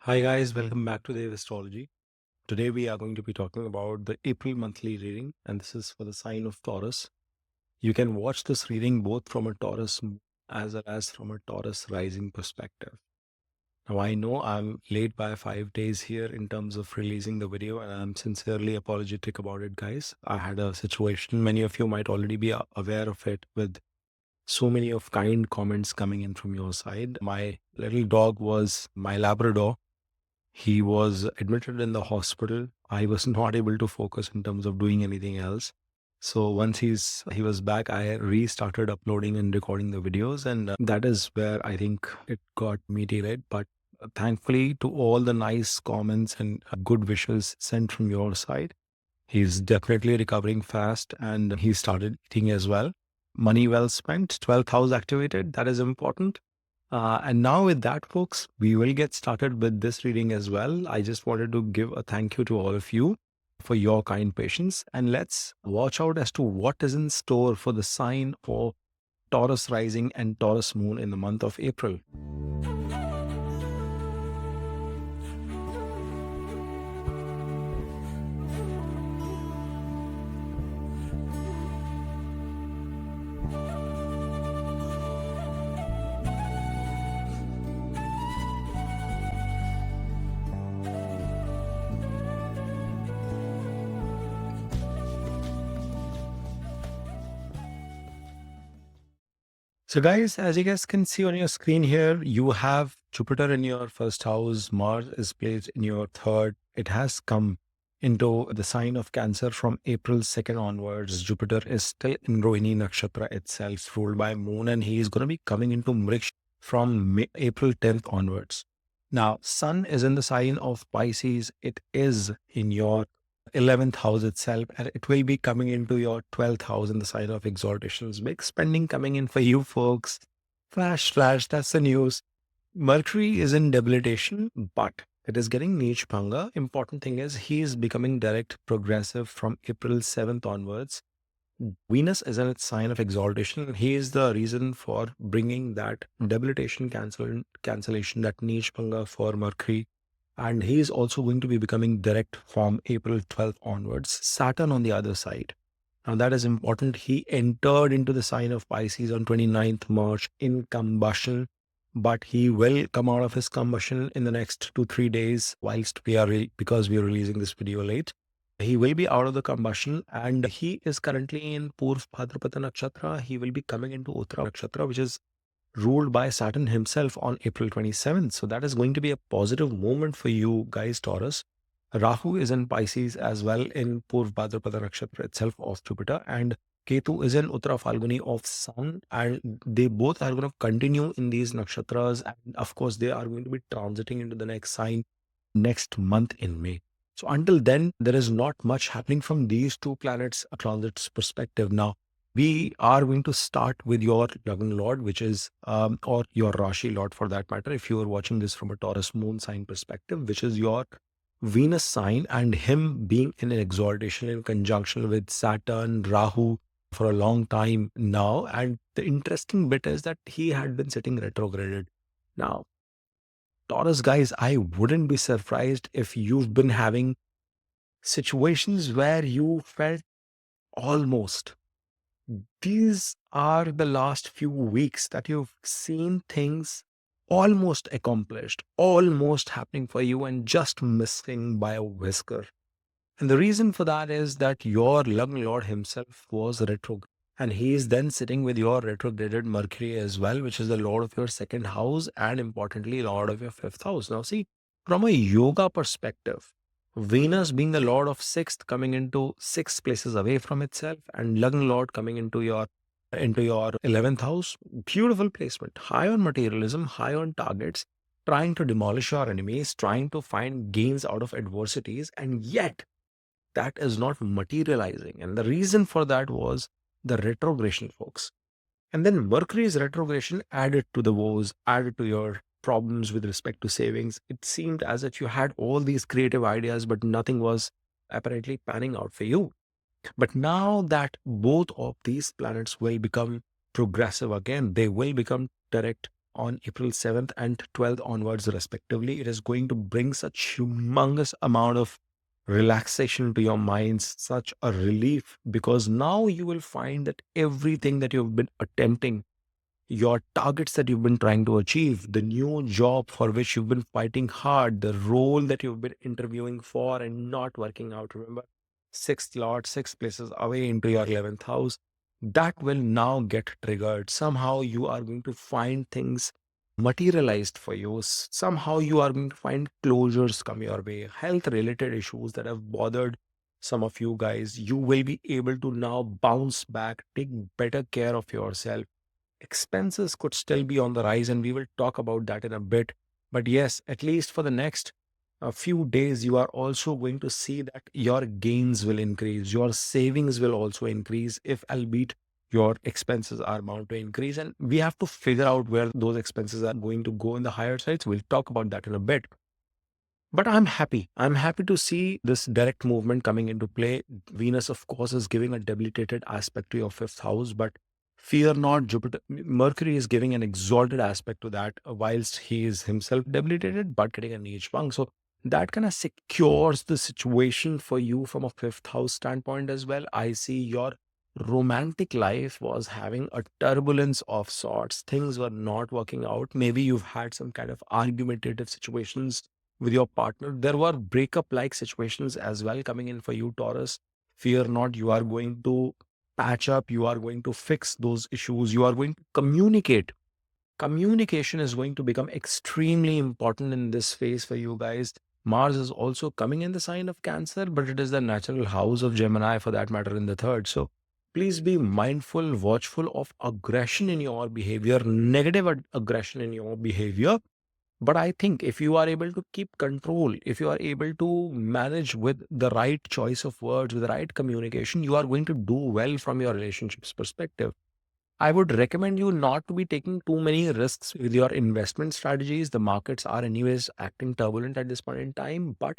Hi guys, welcome back to the Astrology. Today we are going to be talking about the April monthly reading, and this is for the sign of Taurus. You can watch this reading both from a Taurus moon as well as from a Taurus rising perspective. Now I know I'm late by 5 days here in terms of releasing the video, and I'm sincerely apologetic about it, guys. I had a situation, many of you might already be aware of it, with so many of kind comments coming in from your side. My little dog was my Labrador. He was admitted in the hospital. I was not able to focus in terms of doing anything else. So once he was back, I restarted uploading and recording the videos, and that is where I think it got me delayed. But thankfully, to all the nice comments and good wishes sent from your side, he's definitely recovering fast, and he started eating as well. Money well spent, 12th house activated. That is important. And now, with that, folks, we will get started with this reading as well. I just wanted to give a thank you to all of you for your kind patience. And let's watch out as to what is in store for the sign for Taurus rising and Taurus moon in the month of April. So, guys, as you guys can see on your screen here, you have Jupiter in your first house, Mars is placed in your third. It has come into the sign of Cancer from April 2nd onwards. Jupiter is still in Rohini Nakshatra itself, ruled by Moon, and he is going to be coming into Mriksh from April 10th onwards. Now, Sun is in the sign of Pisces. It is in your 11th house itself, and it will be coming into your 12th house in the sign of exaltations. Big spending coming in for you folks. Flash, flash, that's the news. Mercury is in debilitation, but it is getting niche bhanga. Important thing is he is becoming direct progressive from April 7th onwards. Venus is in its sign of exaltation. He is the reason for bringing that debilitation cancellation, that niche bhanga for Mercury, and he is also going to be becoming direct from April 12th onwards. Saturn on the other side. Now that is important. He entered into the sign of Pisces on 29th March in combustion, but he will come out of his combustion in the next 2-3 days whilst we are because we are releasing this video late. He will be out of the combustion, and he is currently in Purv Bhadrapada Nakshatra. He will be coming into Uttara Nakshatra, which is ruled by Saturn himself on April 27th. So that is going to be a positive moment for you guys, Taurus. Rahu is in Pisces as well in Purv Bhadrapada Nakshatra itself of Jupiter, and Ketu is in Uttara Falguni of Sun, and they both are going to continue in these nakshatras, and of course they are going to be transiting into the next sign next month in May. So until then, there is not much happening from these two planets transits perspective. Now, we are going to start with your Lagna Lord, which is, or your Rashi Lord for that matter, if you are watching this from a Taurus moon sign perspective, which is your Venus sign, and him being in an exaltation in conjunction with Saturn, Rahu for a long time now. And the interesting bit is that he had been sitting retrograded. Now, Taurus guys, I wouldn't be surprised if you've been having situations where you felt almost. These are the last few weeks that you've seen things almost accomplished, almost happening for you, and just missing by a whisker. And the reason for that is that your Lagna Lord himself was retrograde. And he is then sitting with your retrograded Mercury as well, which is the Lord of your second house and importantly, Lord of your fifth house. Now, see, from a yoga perspective, Venus being the Lord of sixth, coming into 6 places away from itself, and Lagna Lord coming into your 11th house, beautiful placement, high on materialism, high on targets, trying to demolish your enemies, trying to find gains out of adversities, and yet that is not materializing. And the reason for that was the retrogression, folks. And then Mercury's retrogression added to the woes, added to your problems with respect to savings. It seemed as if you had all these creative ideas, but nothing was apparently panning out for you. But now that both of these planets will become progressive again, they will become direct on April 7th and 12th onwards, respectively. It is going to bring such humongous amount of relaxation to your minds, such a relief, because now you will find that everything that you've been attempting, your targets that you've been trying to achieve, the new job for which you've been fighting hard, the role that you've been interviewing for and not working out. Remember, sixth lord, six places away into your 11th house, that will now get triggered. Somehow you are going to find things materialized for you. Somehow you are going to find closures come your way. Health related issues that have bothered some of you guys, you will be able to now bounce back, take better care of yourself. Expenses could still be on the rise, and we will talk about that in a bit. But yes, at least for the next few days, you are also going to see that your gains will increase, your savings will also increase, if albeit your expenses are bound to increase. And we have to figure out where those expenses are going to go in the higher sides. We'll talk about that in a bit. But I'm happy. I'm happy to see this direct movement coming into play. Venus, of course, is giving a debilitated aspect to your fifth house, but fear not, Jupiter. Mercury is giving an exalted aspect to that, whilst he is himself debilitated, but getting a niche bang. So that kind of secures the situation for you from a fifth house standpoint as well. I see your romantic life was having a turbulence of sorts. Things were not working out. Maybe you've had some kind of argumentative situations with your partner. There were breakup like situations as well coming in for you, Taurus. Fear not, you are going to patch up, you are going to fix those issues, you are going to communicate. Communication is going to become extremely important in this phase for you guys. Mars is also coming in the sign of Cancer, but it is the natural house of Gemini for that matter in the third. So please be mindful, watchful of aggression in your behavior, negative aggression in your behavior. But I think if you are able to keep control, if you are able to manage with the right choice of words, with the right communication, you are going to do well from your relationships perspective. I would recommend you not to be taking too many risks with your investment strategies. The markets are anyways acting turbulent at this point in time. But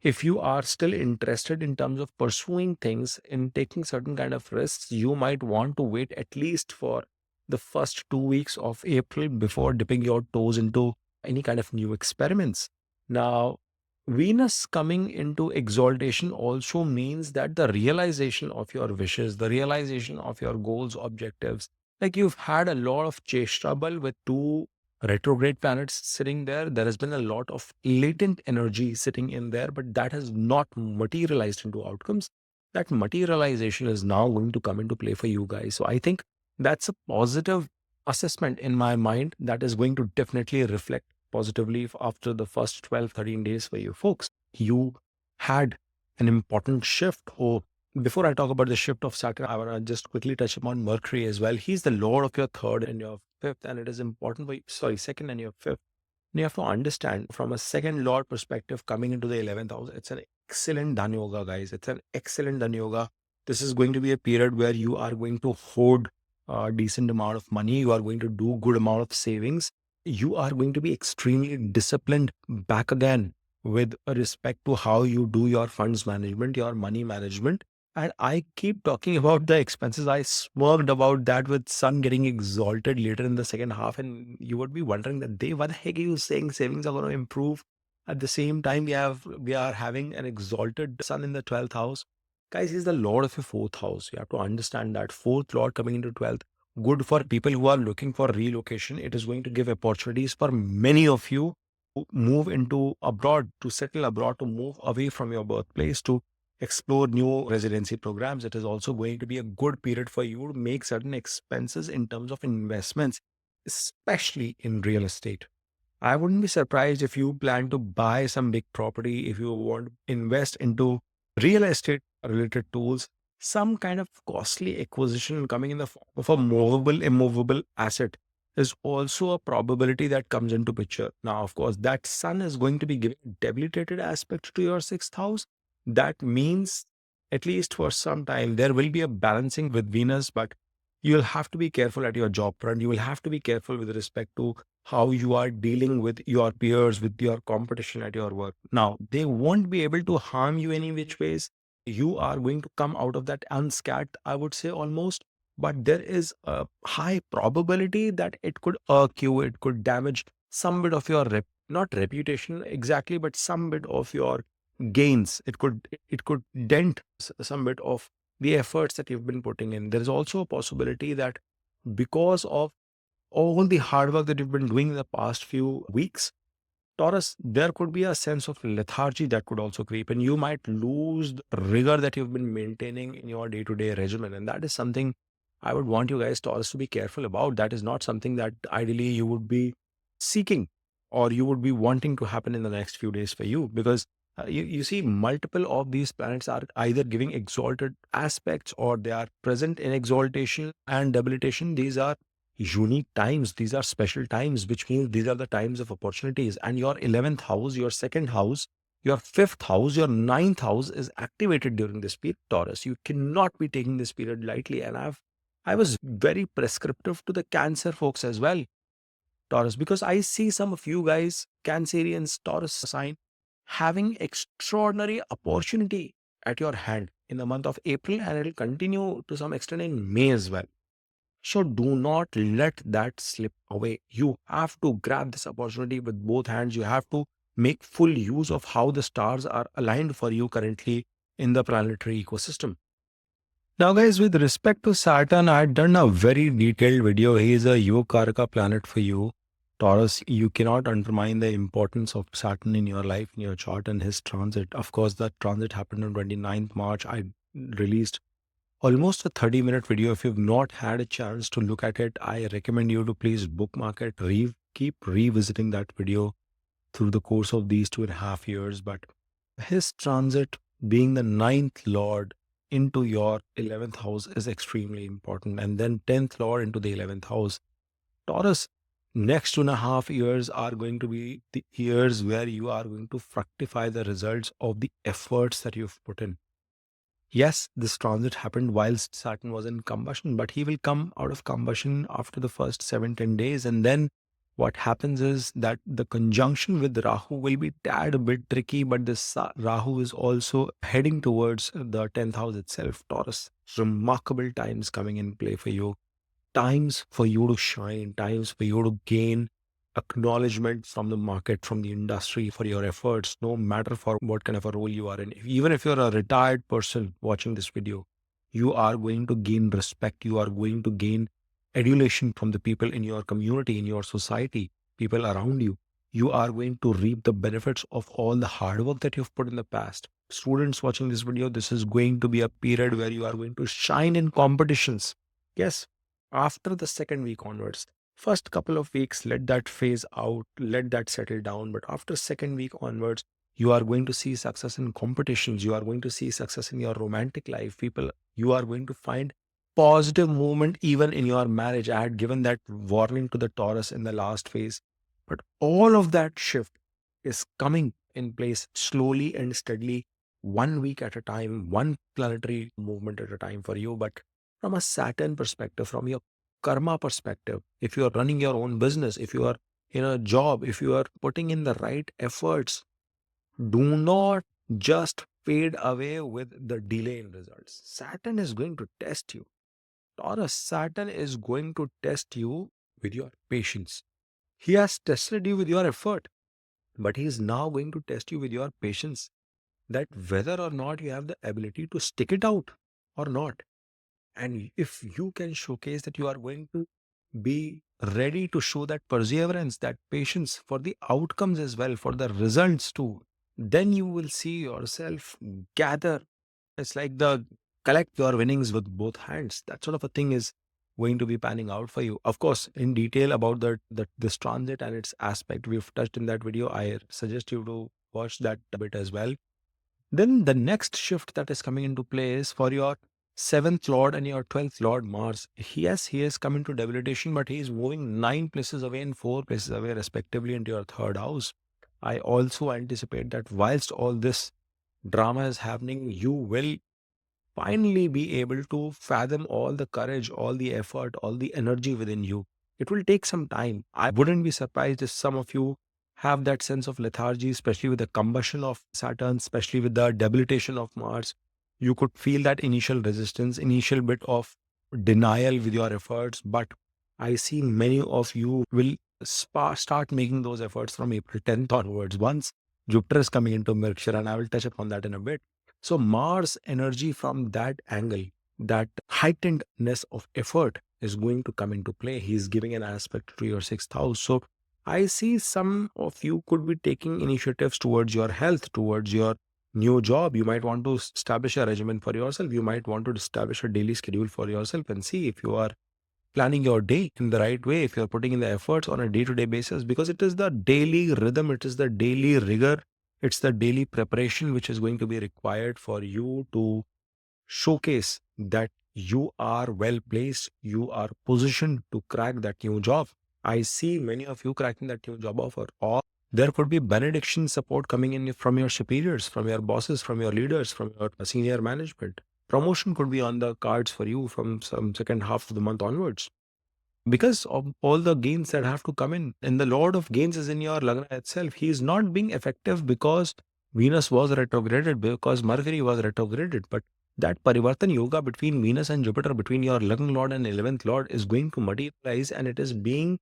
if you are still interested in terms of pursuing things in taking certain kind of risks, you might want to wait at least for the first 2 weeks of April before dipping your toes into any kind of new experiments. Now, Venus coming into exaltation also means that the realization of your wishes, the realization of your goals, objectives, like you've had a lot of chase trouble with two retrograde planets sitting there. There has been a lot of latent energy sitting in there, but that has not materialized into outcomes. That materialization is now going to come into play for you guys. So I think that's a positive assessment in my mind that is going to definitely reflect positively after the first 12, 13 days for you folks. You had an important shift. Or before I talk about the shift of Saturn, I want to just quickly touch upon Mercury as well. He's the lord of your third and your fifth, and it is important for you, sorry, second and your fifth. And you have to understand from a second lord perspective coming into the 11th house, it's an excellent Dhan Yoga, guys. It's an excellent Dhan Yoga. This is going to be a period where you are going to hoard a decent amount of money. You are going to do good amount of savings. You are going to be extremely disciplined back again with respect to how you do your funds management, your money management. And I keep talking about the expenses. I smirked about that with Sun getting exalted later in the second half. And you would be wondering that day, what the heck are you saying savings are going to improve? At the same time, we are having an exalted Sun in the 12th house. Guys, he's the lord of your fourth house. You have to understand that fourth lord coming into 12th. Good for people who are looking for relocation. It is going to give opportunities for many of you to move into abroad, to settle abroad, to move away from your birthplace, to explore new residency programs. It is also going to be a good period for you to make certain expenses in terms of investments, especially in real estate. I wouldn't be surprised if you plan to buy some big property, if you want to invest into real estate related tools, some kind of costly acquisition coming in the form of a movable, immovable asset is also a probability that comes into picture. Now, of course, that sun is going to be giving debilitated aspect to your sixth house. That means, at least for some time, there will be a balancing with Venus, but you'll have to be careful at your job front. You will have to be careful with respect to how you are dealing with your peers, with your competition at your work. Now, they won't be able to harm you any which ways. You are going to come out of that unscathed, I would say almost. but there is a high probability that it could irk you, it could damage some bit of your not reputation exactly, but some bit of your gains. It could dent some bit of the efforts that you've been putting in. There is also a possibility that because of all the hard work that you've been doing in the past few weeks, Taurus, there could be a sense of lethargy that could also creep, and you might lose the rigor that you've been maintaining in your day to day regimen. And that is something I would want you guys, Taurus, to be careful about. That is not something that ideally you would be seeking or you would be wanting to happen in the next few days for you, because you see, multiple of these planets are either giving exalted aspects or they are present in exaltation and debilitation. These are unique times. These are special times, which means these are the times of opportunities. And your 11th house, your second house, your fifth house, your ninth house is activated during this period, Taurus. You cannot be taking this period lightly. And I was very prescriptive to the Cancer folks as well, Taurus, because I see some of you guys, Cancerians, Taurus sign, having extraordinary opportunity at your hand in the month of April, and it will continue to some extent in May as well. So do not let that slip away. You have to grab this opportunity with both hands. You have to make full use of how the stars are aligned for you currently in the planetary ecosystem. Now, guys, with respect to Saturn, I had done a very detailed video. He is a Yogaraka planet for you. Taurus, you cannot undermine the importance of Saturn in your life, in your chart, and his transit. Of course, that transit happened on 29th March. I released almost a 30-minute video. If you've not had a chance to look at it, I recommend you to please bookmark it, keep revisiting that video through the course of these 2.5 years. But his transit, being the ninth lord into your 11th house, is extremely important. And then 10th lord into the 11th house. Taurus, next 2.5 years are going to be the years where you are going to fructify the results of the efforts that you've put in. Yes, this transit happened whilst Saturn was in combustion, but he will come out of combustion after the first 7-10 days. And then what happens is that the conjunction with Rahu will be tad a bit tricky, but this Rahu is also heading towards the 10th house itself, Taurus. Remarkable times coming in play for you. Times for you to shine, times for you to gain acknowledgement from the market, from the industry for your efforts, no matter for what kind of a role you are in. Even if you're a retired person watching this video, you are going to gain respect. You are going to gain adulation from the people in your community, in your society, people around you. You are going to reap the benefits of all the hard work that you've put in the past. Students watching this video, this is going to be a period where you are going to shine in competitions. Yes, after the second week onwards. First couple of weeks, let that phase out, let that settle down. But after second week onwards, you are going to see success in competitions. You are going to see success in your romantic life. People, you are going to find positive movement even in your marriage. I had given that warning to the Taurus in the last phase. But all of that shift is coming in place slowly and steadily, 1 week at a time, one planetary movement at a time for you. But from a Saturn perspective, from your karma perspective, if you are running your own business, if you are in a job, if you are putting in the right efforts, do not just fade away with the delay in results. Saturn is going to test you. Taurus, Saturn is going to test you with your patience. He has tested you with your effort, but he is now going to test you with your patience, that whether or not you have the ability to stick it out or not. And if you can showcase that you are going to be ready to show that perseverance, that patience for the outcomes as well, for the results too, then you will see yourself gather. It's like the collect your winnings with both hands. That sort of a thing is going to be panning out for you. Of course, in detail about this transit and its aspect, we've touched in that video. I suggest you to watch that a bit as well. Then the next shift that is coming into play is for your 7th Lord and your 12th Lord Mars. Yes, he has come into debilitation, but he is moving 9 places away and 4 places away, respectively, into your 3rd house. I also anticipate that whilst all this drama is happening, you will finally be able to fathom all the courage, all the effort, all the energy within you. It will take some time. I wouldn't be surprised if some of you have that sense of lethargy, especially with the combustion of Saturn, especially with the debilitation of Mars. You could feel that initial resistance, initial bit of denial with your efforts, but I see many of you will start making those efforts from April 10th onwards, once Jupiter is coming into Mercury, and I will touch upon that in a bit. So Mars energy from that angle, that heightenedness of effort is going to come into play. He's giving an aspect to your sixth house. So I see some of you could be taking initiatives towards your health, towards your new job. You might want to establish a regimen for yourself. You might want to establish a daily schedule for yourself and see if you are planning your day in the right way, if you're putting in the efforts on a day-to-day basis, because it is the daily rhythm, it is the daily rigor, it's the daily preparation which is going to be required for you to showcase that you are well placed, you are positioned to crack that new job. I see many of you cracking that new job offer, or there could be benediction support coming in from your superiors, from your bosses, from your leaders, from your senior management. Promotion could be on the cards for you from some second half of the month onwards, because of all the gains that have to come in. And the Lord of Gains is in your Lagna itself. He is not being effective because Venus was retrograded, because Mercury was retrograded. But that Parivartan Yoga between Venus and Jupiter, between your Lagna Lord and 11th Lord, is going to materialize, and it is being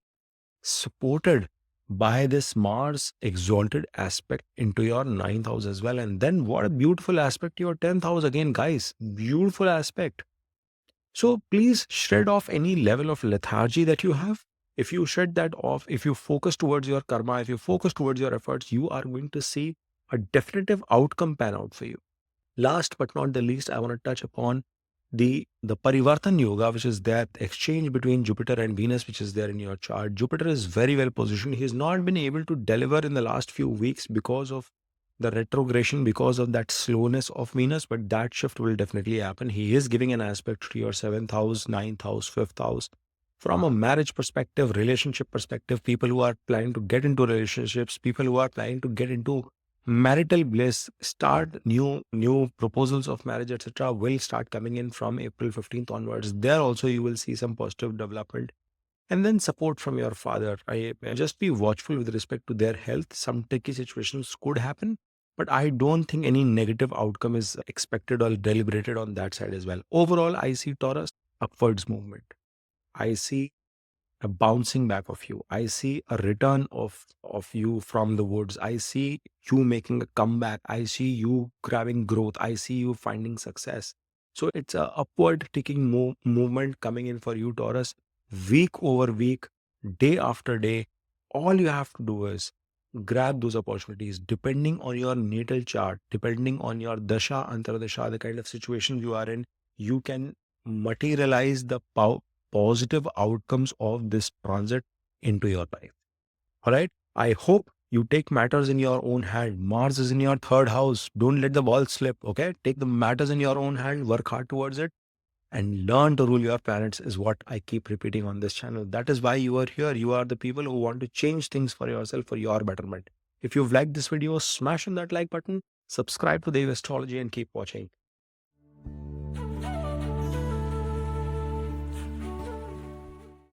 supported by this Mars exalted aspect into your 9th house as well. And then what a beautiful aspect to your 10th house again, guys. Beautiful aspect. So please shred off any level of lethargy that you have. If you shred that off, if you focus towards your karma, if you focus towards your efforts, you are going to see a definitive outcome pan out for you. Last but not the least, I want to touch upon the Parivartan Yoga, which is that exchange between Jupiter and Venus, which is there in your chart. Jupiter is very well positioned. He has not been able to deliver in the last few weeks because of the retrogression, because of that slowness of Venus, but that shift will definitely happen. He is giving an aspect to your 7th house, 9th house, 5th house. From a marriage perspective, relationship perspective, people who are planning to get into relationships, people who are planning to get into marital bliss, start new proposals of marriage, etc., will start coming in from April 15th onwards. There also you will see some positive development. And then support from your father. I just be watchful with respect to their health. Some tricky situations could happen, but I don't think any negative outcome is expected or deliberated on that side as well. Overall, I see Taurus upwards movement. I see a bouncing back of you. I see a return of you from the woods. I see you making a comeback. I see you grabbing growth. I see you finding success. So it's a upward ticking movement coming in for you, Taurus, week over week, day after day. All you have to do is grab those opportunities depending on your natal chart, depending on your dasha, antardasha, the kind of situation you are in. You can materialize the positive outcomes of this transit into your life. All right. I hope you take matters in your own hand. Mars is in your 3rd house. Don't let the ball slip. Okay. Take the matters in your own hand, work hard towards it, and learn to rule your planets, is what I keep repeating on this channel. That is why you are here. You are the people who want to change things for yourself, for your betterment. If you've liked this video, smash on that like button, subscribe to Dev Astrology, and keep watching.